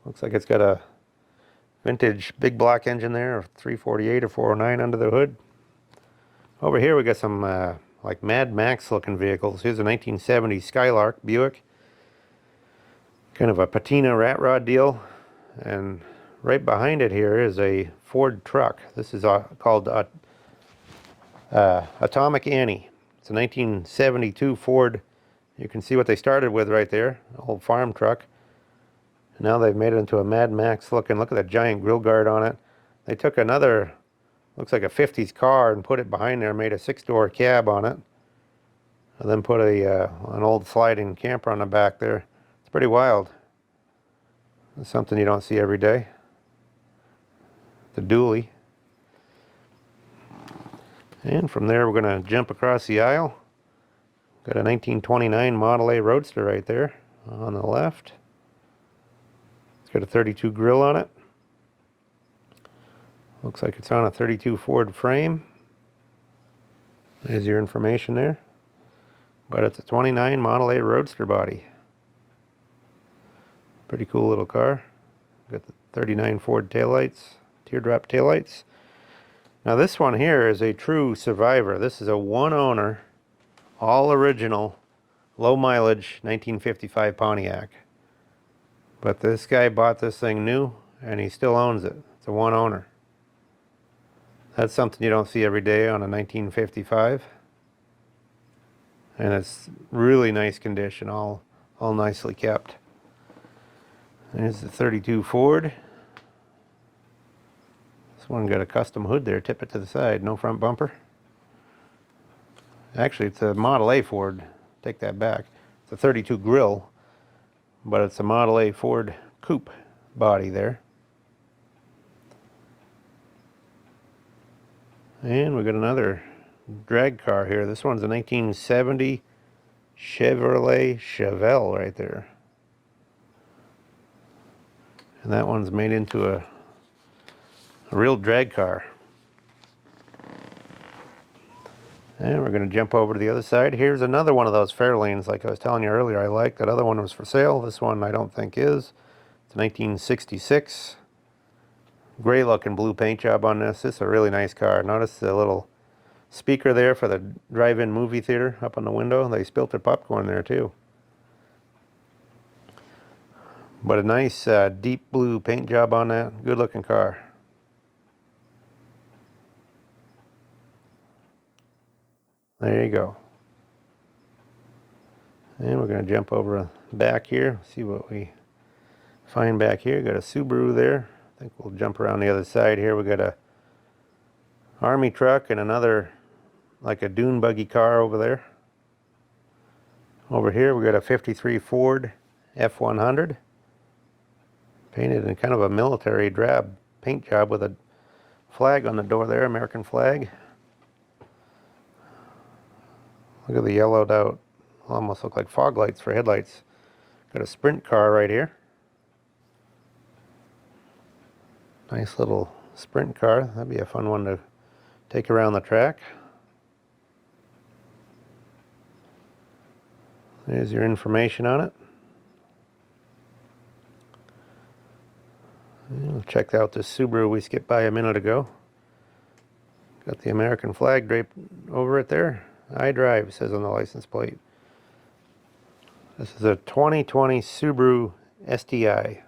Looks like it's got a vintage big block engine there, or 348 or 409 under the hood. Over here we got some like Mad Max looking vehicles. Here's a 1970 Skylark Buick. Kind of a patina rat rod deal. And right behind it here is a Ford truck. This is called Atomic Annie. It's a 1972 Ford. You can see what they started with right there, an old farm truck. Now they've made it into a Mad Max looking. Look at that giant grill guard on it. They took another, looks like a 50s car, and put it behind there, made a 6-door cab on it. And then put an old sliding camper on the back there. It's pretty wild. It's something you don't see every day. The dually. And from there we're going to jump across the aisle. Got a 1929 Model A Roadster right there on the left. It's got a 32 grill on it. Looks like it's on a 32 Ford frame. There's your information there. But it's a 29 Model A Roadster body. Pretty cool little car. Got the 39 Ford taillights, teardrop taillights. Now this one here is a true survivor. This is a one-owner, all original, low mileage 1955 Pontiac. But this guy bought this thing new and he still owns it. It's a one-owner. That's something you don't see every day on a 1955. And it's really nice condition, all nicely kept. There's the 32 Ford. This one got a custom hood there, tip it to the side, no front bumper. Actually, it's a Model A Ford, take that back. It's a 32 grill, but it's a Model A Ford coupe body there. And we got another drag car here. This one's a 1970 Chevrolet Chevelle right there. And that one's made into a real drag car. And we're going to jump over to the other side. Here's another one of those Fairlanes, like I was telling you earlier I like. That other one was for sale. This one I don't think is. It's 1966. Gray looking blue paint job on this. This is a really nice car. Notice the little speaker there for the drive-in movie theater up on the window. They spilt their popcorn there too. But a nice deep blue paint job on that. Good looking car. There you go. And we're going to jump over back here, see what we Fine back here, got a Subaru there. I think we'll jump around the other side here. We got a Army truck and another, like a dune buggy car over there. Over here we got a 53 Ford F100. Painted in kind of a military drab paint job with a flag on the door there, American flag. Look at the yellowed out, almost look like fog lights for headlights. Got a sprint car right here. Nice little sprint car. That'd be a fun one to take around the track. There's your information on it. We'll check out this Subaru we skipped by a minute ago. Got the American flag draped over it there. I drive, says on the license plate. This is a 2020 Subaru STI.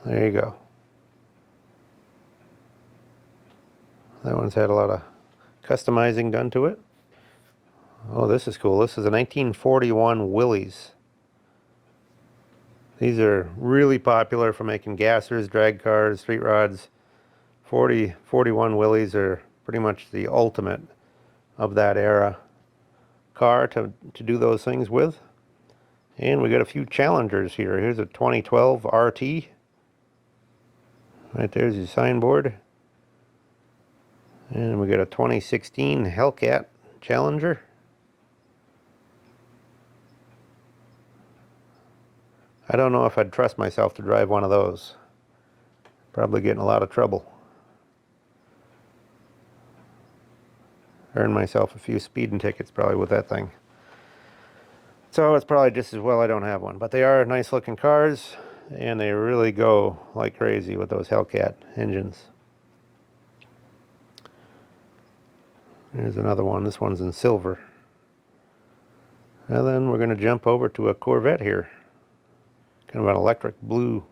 There you go. That one's had a lot of customizing done to it. Oh, this is cool. This is a 1941 Willys. These are really popular for making gassers, drag cars, street rods. 41 Willys are pretty much the ultimate of that era car to do those things with. And we got a few Challengers here. Here's a 2012 RT. Right there's your signboard. And we got a 2016 Hellcat Challenger. I don't know if I'd trust myself to drive one of those. Probably get in a lot of trouble. Earn myself a few speeding tickets probably with that thing. So it's probably just as well I don't have one. But they are nice looking cars, and they really go like crazy with those Hellcat engines. Here's another one. This one's in silver. And then we're going to jump over to a Corvette here. Kind of an electric blue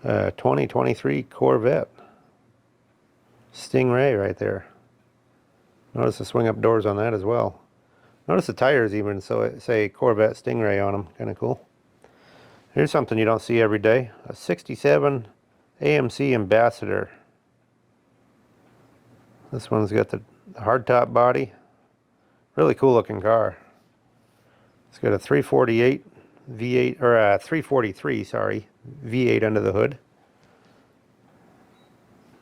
2023 Corvette. Stingray right there. Notice the swing up doors on that as well. Notice the tires even say Corvette Stingray on them. Kind of cool. Here's something you don't see every day. A 67 AMC Ambassador. This one's got the hardtop body. Really cool looking car. It's got a 348 V8, or a 343, sorry, V8 under the hood.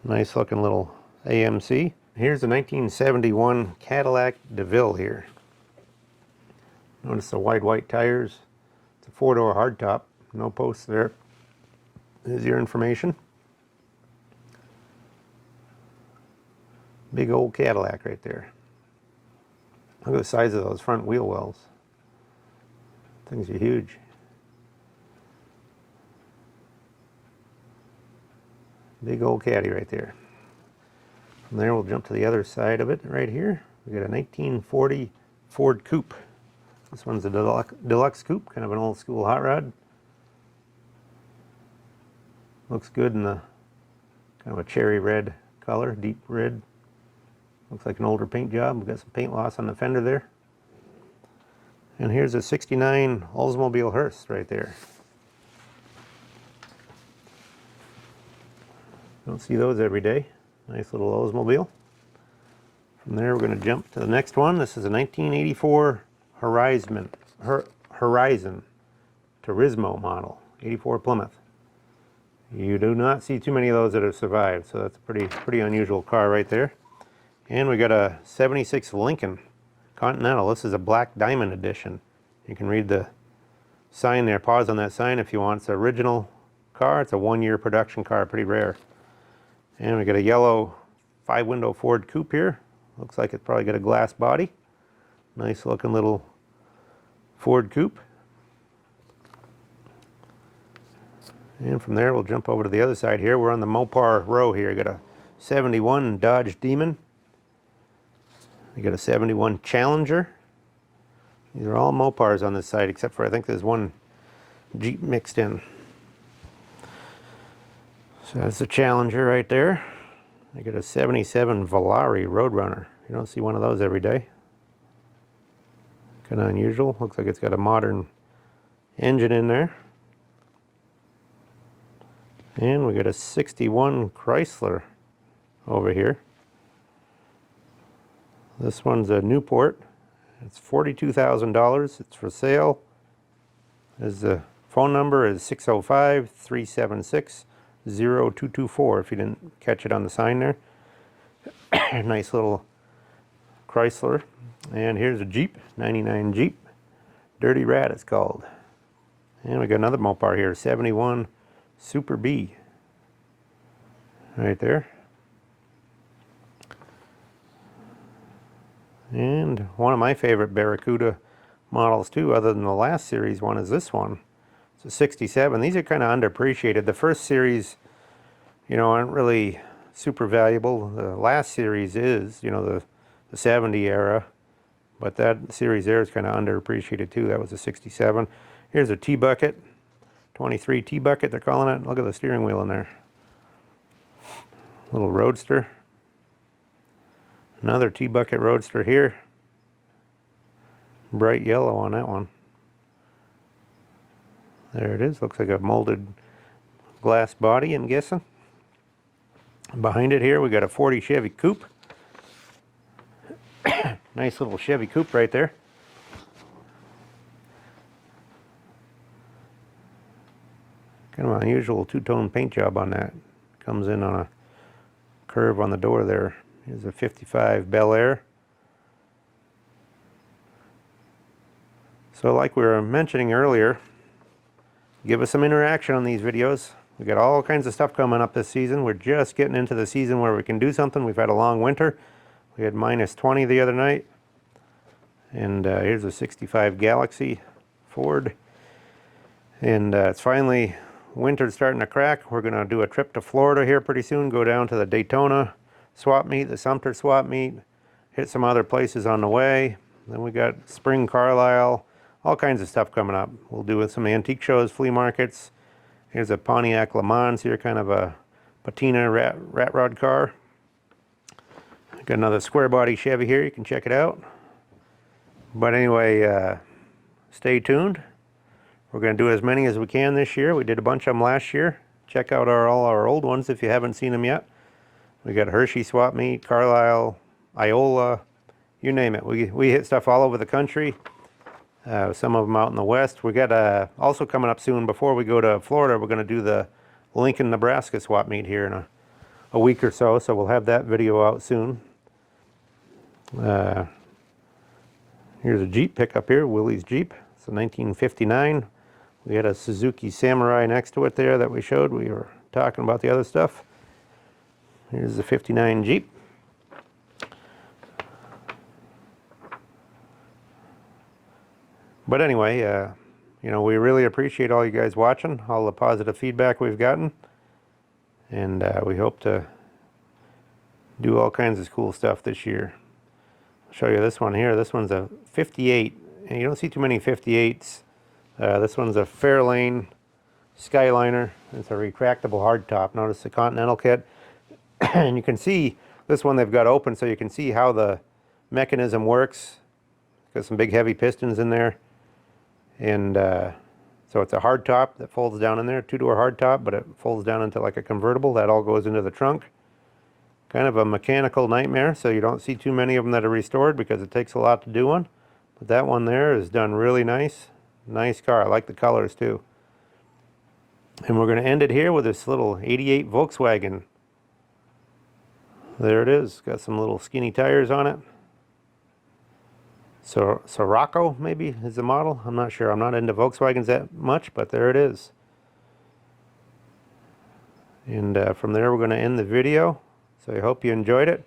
Nice looking little AMC. Here's a 1971 Cadillac DeVille here. Notice the wide white tires. It's a 4-door hardtop. No posts there. There's your information. Big old Cadillac right there. Look at the size of those front wheel wells. Things are huge. Big old caddy right there. From there we'll jump to the other side of it right here. We got a 1940 Ford Coupe. This one's a deluxe coupe, kind of an old school hot rod. Looks good in the kind of a cherry red color, deep red. Looks like an older paint job. We've got some paint loss on the fender there. And here's a 69 Oldsmobile hearse right there. Don't see those every day. Nice little Oldsmobile. From there we're going to jump to the next one. This is a 1984 Horizon Turismo model, 84 Plymouth. You do not see too many of those that have survived, so that's a pretty unusual car right there. And we got a 76 Lincoln Continental. This is a black diamond edition. You can read the sign there. Pause on that sign if you want. It's an original car. It's a 1-year production car, pretty rare. And we got a yellow 5-window Ford Coupe here. Looks like it's probably got a glass body. Nice looking little Ford Coupe. And from there we'll jump over to the other side here. We're on the Mopar row here. You got a 71 Dodge Demon. You got a 71 Challenger. These are all Mopars on this side, except for I think there's one Jeep mixed in. So that's the Challenger right there. I got a 77 Valari Roadrunner. You don't see one of those every day. Kind of unusual. Looks like it's got a modern engine in there. And we got a 61 Chrysler over here. This one's a Newport. It's $42,000. It's for sale. The phone number is 605-376-0224 if you didn't catch it on the sign there. Nice little Chrysler. And here's a Jeep, 99 Jeep. Dirty Rat it's called. And we got another Mopar here, 71 Super B. Right there. And one of my favorite Barracuda models too, other than the last series one, is this one. It's a 67. These are kind of underappreciated. The first series, you know, aren't really super valuable. The last series is, you know, the 70 era. But that series there is kind of underappreciated too. That was a 67. Here's a T-Bucket. 23 T-Bucket they're calling it. Look at the steering wheel in there. Little Roadster. Another T-Bucket Roadster here. Bright yellow on that one. There it is. Looks like a molded glass body, I'm guessing. Behind it here we got a 40 Chevy Coupe. Nice little Chevy Coupe right there. Kind of an unusual two-tone paint job on that. Comes in on a curve on the door there. Here's a 55 Bel Air. So like we were mentioning earlier, give us some interaction on these videos. We got all kinds of stuff coming up this season. We're just getting into the season where we can do something. We've had a long winter. We had -20 the other night. And here's a 65 Galaxy Ford. And it's finally, winter's starting to crack. We're going to do a trip to Florida here pretty soon. Go down to the Daytona swap meet, the Sumter swap meet. Hit some other places on the way. Then we got Spring Carlisle. All kinds of stuff coming up. We'll do some antique shows, flea markets. Here's a Pontiac Le Mans here, kind of a patina rat rod car. Got another square body Chevy here, you can check it out. But anyway, stay tuned. We're going to do as many as we can this year. We did a bunch of them last year. Check out all our old ones if you haven't seen them yet. We got Hershey swap meet, Carlisle, Iola, you name it. We hit stuff all over the country. Some of them out in the west. We got also coming up soon, before we go to Florida, we're going to do the Lincoln, Nebraska swap meet here in a week or so. So we'll have that video out soon. Here's a Jeep pickup here, Willie's Jeep. It's a 1959. We had a Suzuki Samurai next to it there that we showed. We were talking about the other stuff. Here's the 59 Jeep. But anyway, you know, we really appreciate all you guys watching, all the positive feedback we've gotten. And we hope to do all kinds of cool stuff this year. I'll show you this one here. This one's a 58, and you don't see too many 58s. This one's a Fairlane Skyliner. It's a retractable hardtop. Notice the Continental kit. And you can see this one they've got open, so you can see how the mechanism works. Got some big heavy pistons in there. And so it's a hardtop that folds down in there, two-door hardtop, but it folds down into like a convertible. That all goes into the trunk. Kind of a mechanical nightmare, so you don't see too many of them that are restored because it takes a lot to do one. But that one there is done really nice. Nice car. I like the colors too. And we're going to end it here with this little 88 Volkswagen. There it is. Got some little skinny tires on it. So Sirocco maybe is the model. I'm not sure. I'm not into Volkswagens that much, but there it is. And from there we're going to end the video. So I hope you enjoyed it.